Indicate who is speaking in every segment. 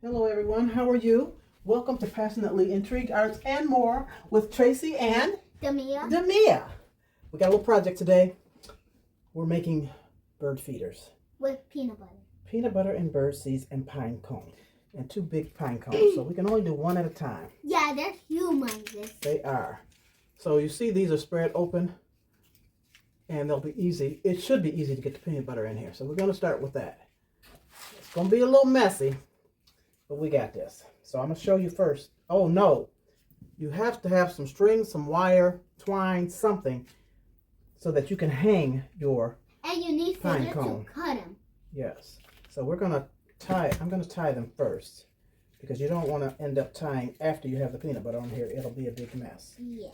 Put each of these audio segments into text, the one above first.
Speaker 1: Hello everyone, how are you? Welcome to Passionately Intrigued Arts and More with Tracy and Demia. We got a little project today. We're making bird feeders.
Speaker 2: With peanut butter.
Speaker 1: Peanut butter and bird seeds and pine cone. And 2 big pine cones. So we can only do one at a time.
Speaker 2: Yeah, they're humongous.
Speaker 1: They are. So you see these are spread open and they'll be easy. It should be easy to get the peanut butter in here. So we're going to start with that. It's going to be a little messy, but we got this. So I'm going to show you first. Oh no, you have to have some string, some wire, twine, something so that you can hang your
Speaker 2: and you need
Speaker 1: pine cone
Speaker 2: to cut them.
Speaker 1: Yes. So we're going to tie, I'm going to tie them first because you don't want to end up tying after you have the peanut butter on here. It'll be a big mess.
Speaker 2: Yeah.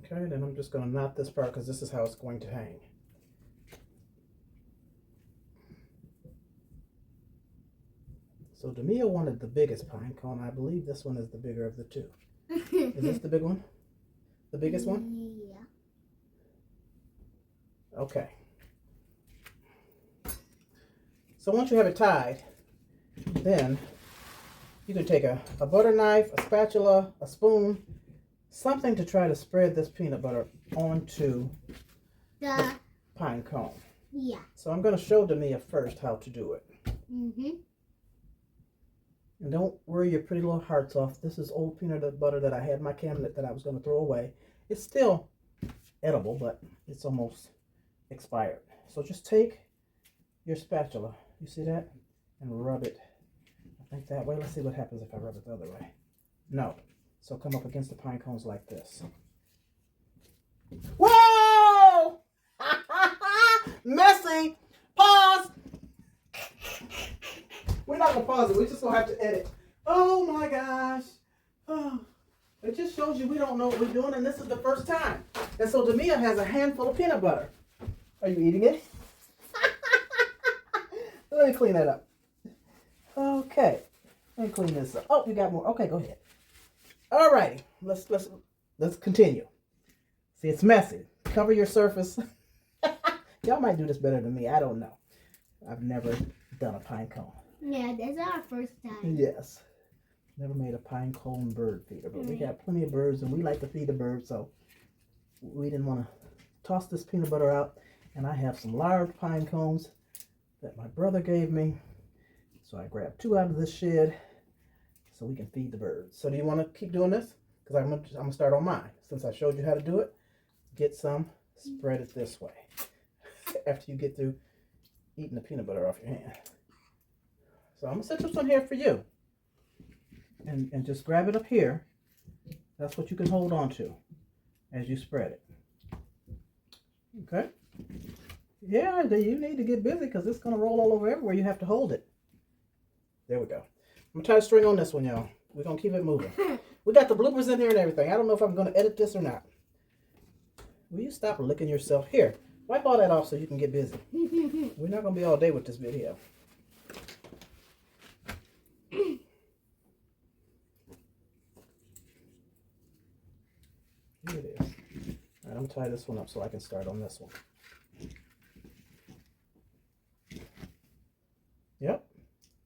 Speaker 1: Okay, then I'm just going to knot this part because this is how it's going to hang. So Demia wanted the biggest pine cone. I believe this one is the bigger of the two. Is this the big one? The biggest one?
Speaker 2: Yeah.
Speaker 1: Okay. So once you have it tied, then you can take a butter knife, a spatula, a spoon, something to try to spread this peanut butter onto the pine cone.
Speaker 2: Yeah.
Speaker 1: So I'm going to show Demia first how to do it. And don't worry your pretty little hearts off. This is old peanut butter that I had in my cabinet that I was going to throw away. It's still edible, but it's almost expired. So just take your spatula, you see that? And rub it, I think that way. Let's see what happens if I rub it the other way. No. So come up against the pine cones like this. Whoa! Messy! Pause! We're not going to pause it. We're just going to have to edit. Oh my gosh. Oh, it just shows you we don't know what we're doing, and this is the first time. And so Demia has a handful of peanut butter. Are you eating it? Let me clean that up. Okay. Let me clean this up. Oh, you got more. Okay, go ahead. All righty. Let's continue. See, it's messy. Cover your surface. Y'all might do this better than me. I don't know. I've never done a pine cone.
Speaker 2: Yeah, that's our first time.
Speaker 1: Yes. Never made a pine cone bird feeder, but we got plenty of birds and we like to feed the birds, so we didn't want to toss this peanut butter out. And I have some large pine cones that my brother gave me. So I grabbed 2 out of this shed so we can feed the birds. So do you want to keep doing this? Because I'm gonna start on mine. Since I showed you how to do it, get some, spread it this way. After you get through eating the peanut butter off your hand. So I'm going to set this one here for you. And just grab it up here. That's what you can hold on to as you spread it. Okay? Yeah, you need to get busy because it's going to roll all over everywhere. You have to hold it. There we go. I'm going to tie a string on this one, y'all. We're going to keep it moving. We got the bloopers in here and everything. I don't know if I'm going to edit this or not. Will you stop licking yourself? Here, wipe all that off so you can get busy. We're not going to be all day with this video. Here it is. All right, I'm going to tie this one up so I can start on this one. Yep.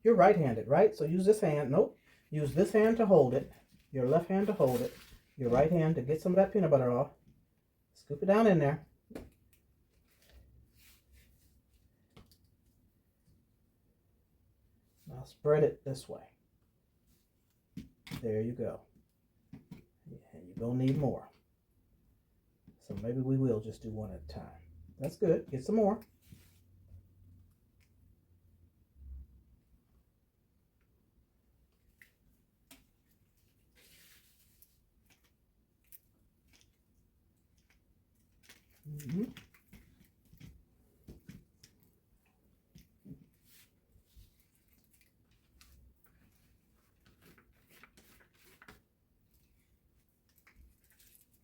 Speaker 1: You're right-handed, right? So use this hand. Nope. Use this hand to hold it. Your left hand to hold it. Your right hand to get some of that peanut butter off. Scoop it down in there. Now spread it this way. There you go. And you're going to need more. So maybe we will just do one at a time. That's good. Get some more.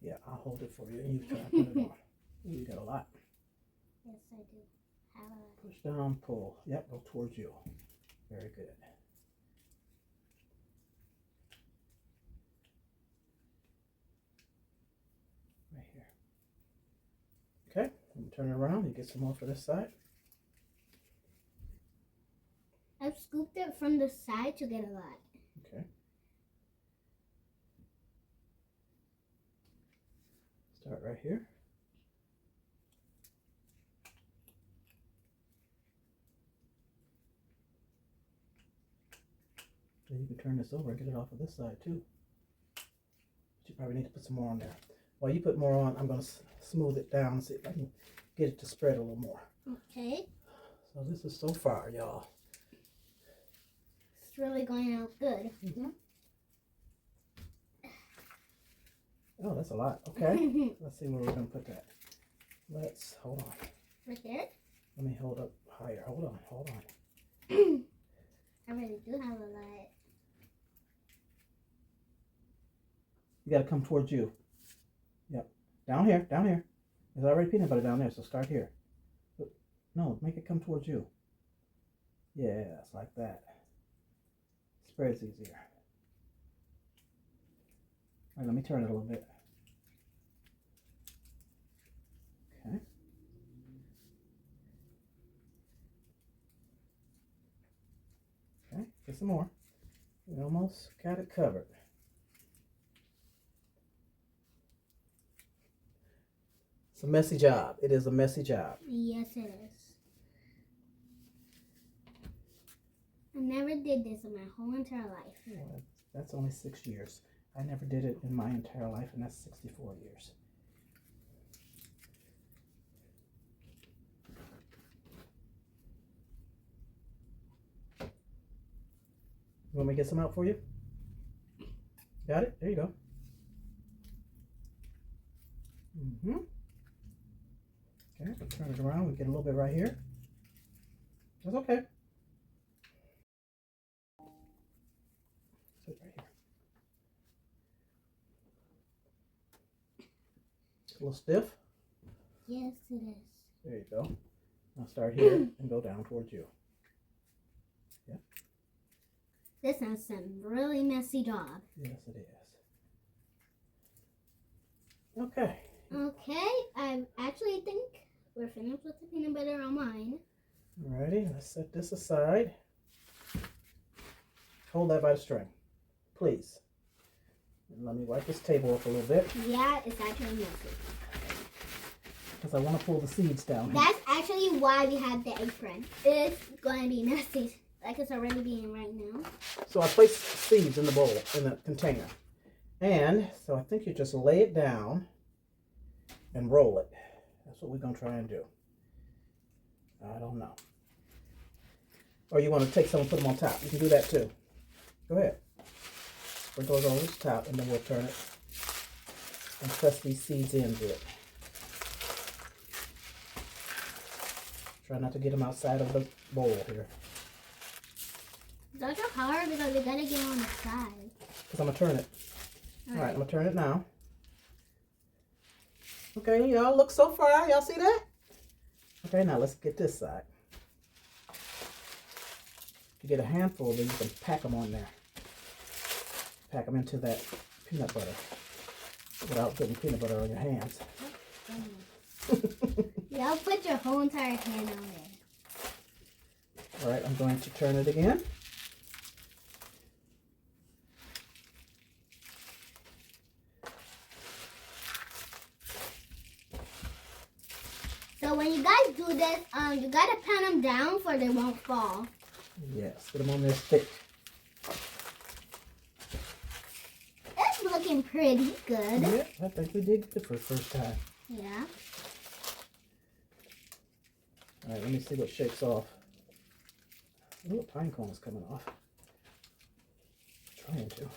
Speaker 1: Yeah, I'll hold it for you. You try to put it on. Ooh, you got a lot.
Speaker 2: Yes, I do.
Speaker 1: Push down, pull. Yep, go towards you. Very good. Right here. Turn it around. You get some more for this side.
Speaker 2: I've scooped it from the side to get a lot.
Speaker 1: Okay. Start right here. Then you can turn this over and get it off of this side too. But you probably need to put some more on there. While you put more on, I'm going to smooth it down and see if I can get it to spread a little more.
Speaker 2: Okay.
Speaker 1: So this is so far, y'all.
Speaker 2: It's really going out good.
Speaker 1: Oh, that's a lot. Okay. Let's see where we're going to put that. Let's, hold on.
Speaker 2: Right there?
Speaker 1: Let me hold up higher. Hold on, hold on.
Speaker 2: I really do have a lot.
Speaker 1: You got to come towards you. Yep. Down here, down here. There's already peanut butter down there, so start here. No, make it come towards you. Yeah, it's like that. Spreads easier. All right, let me turn it a little bit. Okay. Okay, get some more. We almost got it covered. It's a messy job. It is a messy job.
Speaker 2: Yes, it is. I never did this in my whole entire life.
Speaker 1: Well, that's only 6 years. I never did it in my entire life, and that's 64 years. You want me to get some out for you? Got it? There you go. Okay, we'll turn it around. We get a little bit right here. That's okay. Sit right here. A little stiff.
Speaker 2: Yes, it is.
Speaker 1: There you go. Now start here and go down towards you. Yeah.
Speaker 2: This is some really messy job.
Speaker 1: Yes, it is. Okay.
Speaker 2: Okay, I actually think we're finished with the peanut butter on mine.
Speaker 1: Alrighty, let's set this aside. Hold that by the string, please. And let me wipe this table up a little bit
Speaker 2: Yeah, it's actually messy.
Speaker 1: because I want to pull the seeds down here.
Speaker 2: That's actually why we have the apron. It's going to be messy, like it's already being right now.
Speaker 1: So I placed seeds in the bowl, in the container. And so I think you just lay it down and roll it. That's what we're going to try and do. I don't know. Or you want to take some and put them on top. You can do that too. Go ahead. Sprinkle it over the top and then we'll turn it and press these seeds into it. Try not to get them outside of the bowl here.
Speaker 2: Those are hard because they gotta get on the side.
Speaker 1: Because I'm going to turn it. Alright, I'm going to turn it now. Okay, y'all look so far. Y'all see that? Okay, now let's get this side. If you get a handful, then you can pack them on there. Pack them into that peanut butter without putting peanut butter on your hands.
Speaker 2: Y'all put your whole entire hand on there.
Speaker 1: Alright, I'm going to turn it again.
Speaker 2: So when you guys do this, you gotta pan them down so they won't fall.
Speaker 1: Yes, get them on there thick.
Speaker 2: It's looking pretty good.
Speaker 1: Yeah, I think we did good for the first time.
Speaker 2: Yeah.
Speaker 1: Alright, let me see what shakes off. Ooh, Pinecone is coming off. Trying to.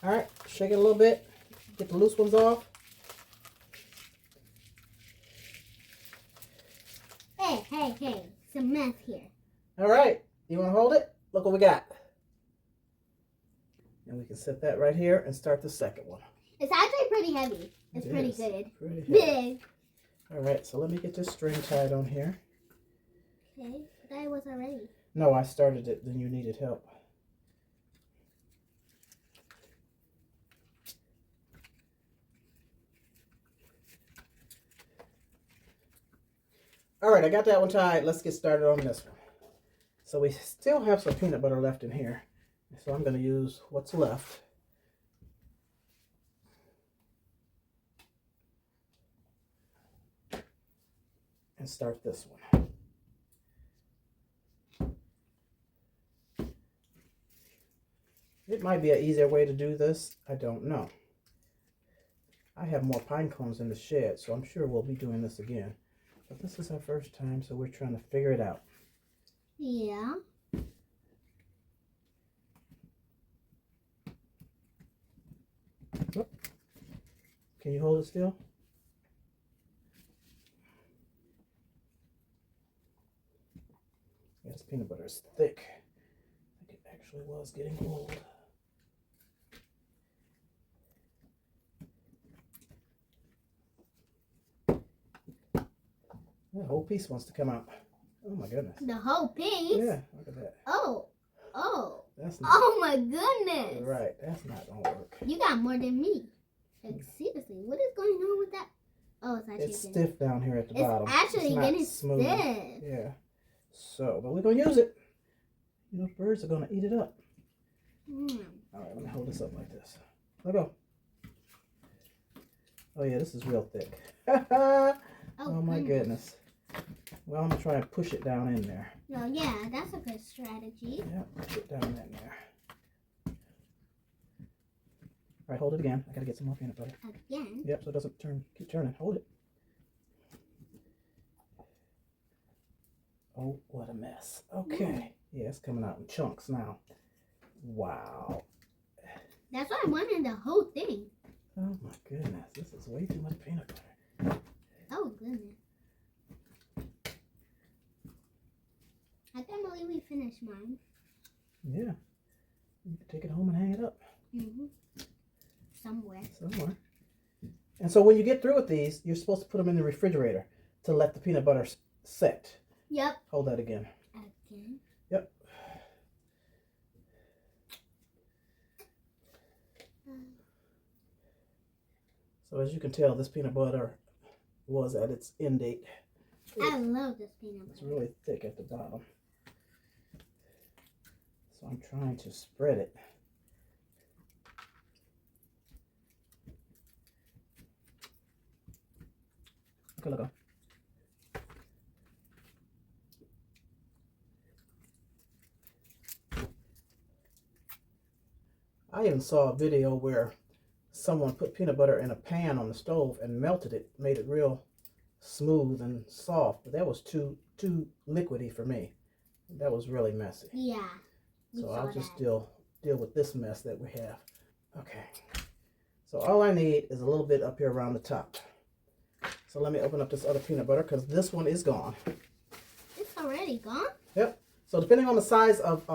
Speaker 1: Alright, shake it a little bit. Get the loose ones off.
Speaker 2: Hey, some mess here.
Speaker 1: Alright, you want to hold it? Look what we got. And we can set that right here and start the second one.
Speaker 2: It's actually pretty heavy. It's
Speaker 1: It
Speaker 2: pretty
Speaker 1: is.
Speaker 2: good.
Speaker 1: Pretty heavy.
Speaker 2: Big.
Speaker 1: Alright, so let me get this string tied on here.
Speaker 2: Okay, that was already.
Speaker 1: No, I started it, then you needed help. All right, I got that one tied. Let's get started on this one. So we still have some peanut butter left in here. So I'm going to use what's left. And start this one. It might be an easier way to do this. I don't know. I have more pine cones in the shed, so I'm sure we'll be doing this again. But this is our first time, so we're trying to figure it out.
Speaker 2: Yeah.
Speaker 1: Oh. Can you hold it still? Yeah, this peanut butter is thick. I think it actually was getting old. That whole piece wants to come out. Oh my goodness.
Speaker 2: The whole piece?
Speaker 1: Yeah, look at that.
Speaker 2: Oh.
Speaker 1: That's not.
Speaker 2: Oh my goodness.
Speaker 1: Right, that's not gonna work.
Speaker 2: You got more than me. Like, seriously, what is going on with that? Oh, it's actually
Speaker 1: It's stiff down here at the bottom.
Speaker 2: It's actually
Speaker 1: not
Speaker 2: getting
Speaker 1: smooth.
Speaker 2: stiff.
Speaker 1: Yeah. So, but we're gonna use it. You know, birds are gonna eat it up. All right, let me hold this up like this. Let go. Oh yeah, this is real thick. Oh my goodness. Well, I'm gonna try and push it down in there.
Speaker 2: No, yeah, that's a good strategy.
Speaker 1: Yeah, push it down in there. All right, hold it again. I gotta get some more peanut butter.
Speaker 2: Again?
Speaker 1: Yep, so it doesn't keep turning. Hold it. Oh, what a mess. Okay. Yeah, it's coming out in chunks now. Wow.
Speaker 2: That's why I wanted the whole thing.
Speaker 1: Oh my goodness, this is way too much peanut butter.
Speaker 2: Oh goodness. I can't believe we finished mine.
Speaker 1: Yeah. You can take it home and hang it up.
Speaker 2: Somewhere.
Speaker 1: And so when you get through with these, you're supposed to put them in the refrigerator to let the peanut butter set.
Speaker 2: Yep.
Speaker 1: Hold that again.
Speaker 2: Again?
Speaker 1: Yep. So as you can tell, this peanut butter was at its end date.
Speaker 2: I love this peanut butter.
Speaker 1: It's really thick at the bottom. So I'm trying to spread it. Look. I even saw a video where someone put peanut butter in a pan on the stove and melted it, made it real smooth and soft, but that was too liquidy for me. That was really messy.
Speaker 2: Yeah.
Speaker 1: So I'll just deal with this mess that we have. Okay. So all I need is a little bit up here around the top. So let me open up this other peanut butter because this one is gone.
Speaker 2: It's already gone?
Speaker 1: Yep. So depending on the size of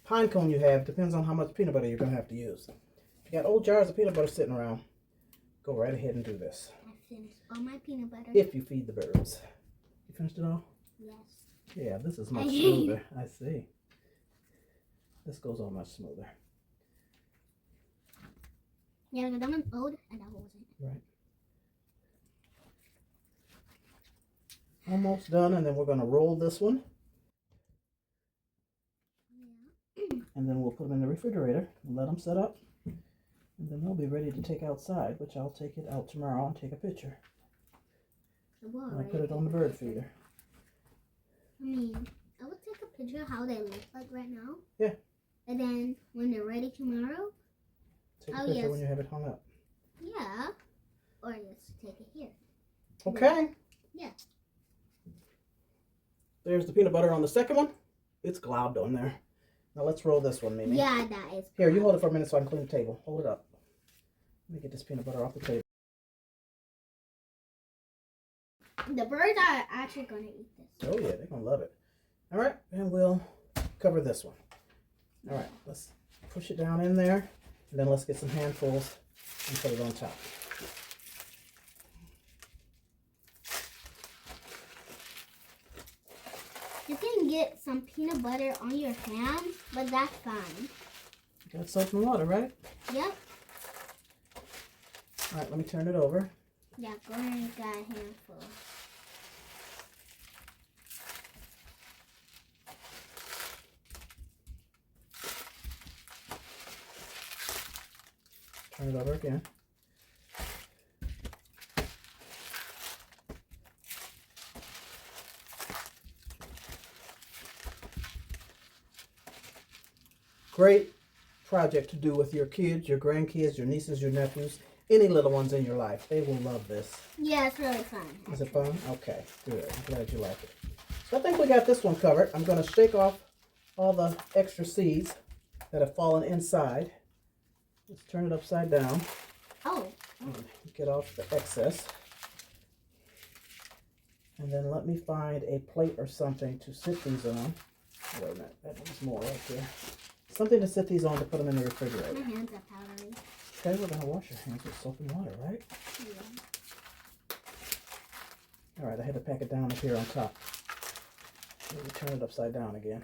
Speaker 1: pine cone you have, depends on how much peanut butter you're going to have to use. If you got old jars of peanut butter sitting around, go right ahead and do this.
Speaker 2: I finished all my peanut butter.
Speaker 1: If you feed the birds. You finished it all?
Speaker 2: Yes.
Speaker 1: Yeah, this is much smoother. I see. This goes on much smoother.
Speaker 2: Yeah, because that one's old and that wasn't.
Speaker 1: Right. Almost done, and then we're going to roll this one.
Speaker 2: Yeah.
Speaker 1: And then we'll put them in the refrigerator and let them set up. And then they'll be ready to take outside, which I'll take it out tomorrow and take a picture. And I'll put it on the bird feeder.
Speaker 2: I mean, I would take a picture of how they look like right now.
Speaker 1: Yeah.
Speaker 2: And then when they're ready tomorrow.
Speaker 1: Take a picture when you have it hung up.
Speaker 2: Yeah. Or just take it here.
Speaker 1: Okay.
Speaker 2: Yeah.
Speaker 1: There's the peanut butter on the second one. It's globbed on there. Now let's roll this one, Mimi.
Speaker 2: Yeah, that is.
Speaker 1: Here, you hold it for a minute so I can clean the table. Hold it up. Let me get this peanut butter off the table.
Speaker 2: The birds are actually going to eat this.
Speaker 1: Oh yeah, they're going to love it. All right, and we'll cover this one. All right, let's push it down in there. And then let's get some handfuls and put it on top.
Speaker 2: You can get some peanut butter on your hands, but that's fine.
Speaker 1: Got soap and water, right?
Speaker 2: Yep.
Speaker 1: All right, let me turn it over.
Speaker 2: Yeah, go ahead and got a handful.
Speaker 1: Turn it over again. Great project to do with your kids, your grandkids, your nieces, your nephews, any little ones in your life. They will love this.
Speaker 2: Yeah, it's really fun.
Speaker 1: Is it fun? Okay, good. I'm glad you like it. So I think we got this one covered. I'm going to shake off all the extra seeds that have fallen inside. Let's turn it upside down.
Speaker 2: Oh.
Speaker 1: Get off the excess. And then let me find a plate or something to sit these on. Wait a minute, that one's more right there. Something to sit these on to put them in the refrigerator.
Speaker 2: My hands are powdery.
Speaker 1: Okay, we're going to wash your hands with soap and water, right?
Speaker 2: Yeah.
Speaker 1: All right, I had to pack it down up here on top. Let me turn it upside down again.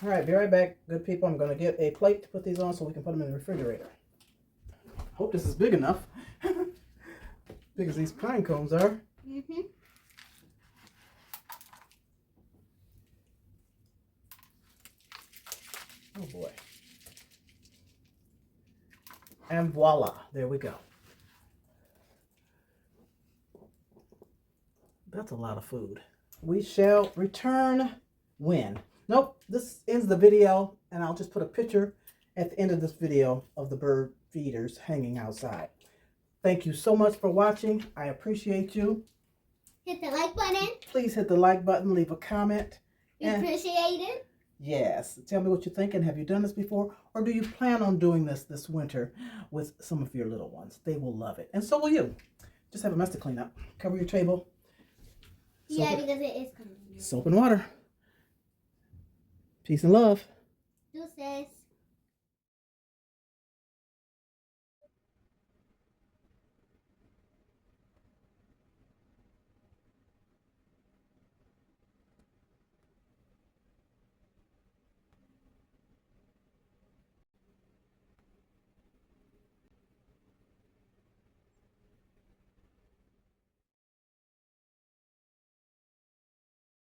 Speaker 1: All right, be right back, good people. I'm going to get a plate to put these on so we can put them in the refrigerator. Hope this is big enough. Big as these pine cones are.
Speaker 2: Mm-hmm.
Speaker 1: Oh boy. And voila, there we go. That's a lot of food. We shall return when? Nope, this ends the video, and I'll just put a picture at the end of this video of the bird feeders hanging outside. Thank you so much for watching. I appreciate you.
Speaker 2: Hit the like button.
Speaker 1: Please hit the like button, leave a comment.
Speaker 2: We appreciate it.
Speaker 1: Yes, tell me what you're thinking. Have you done this before? Or do you plan on doing this winter with some of your little ones? They will love it. And so will you. Just have a mess to clean up. Cover your table.
Speaker 2: Yeah, because it is convenient.
Speaker 1: Soap and water. Peace and love.
Speaker 2: Deuces.